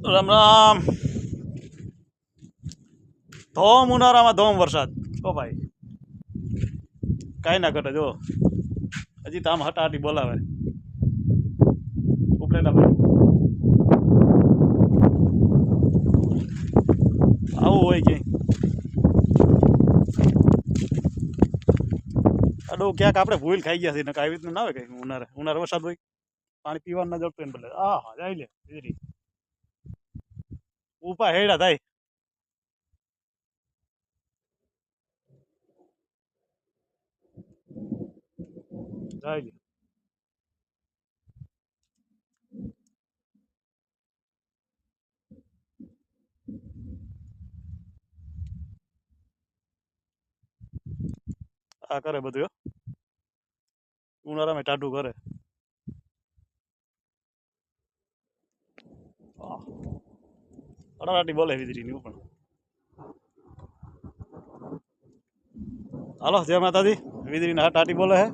રામ રામ. ધોમ ઉનાળામાં ધોમ વરસાદ. ઓ ભાઈ કાંઈ ના ઘટે. જો હજી તો આમ હટાહટી બોલાવે ઉપલેટા ભાઈ. આવું હોય ક્યાંય આડો ક્યાંક આપણે ભૂલ ખાઈ ગયા છે ને આવી રીતનું ના હોય કઈ. ઉનાળે વરસાદ હોય પાણી પીવાનું ના જડતું ને બદલે હા જાય લે વીજળી ઉપા હેડા થાય જાય લે. આ કરે બધું ઉનાળામાં ટાઢું કરે. અડાટી બોલે વીજળીની પણ. હાલો જય માતાજી. વીજળીના હટાટી બોલે હે.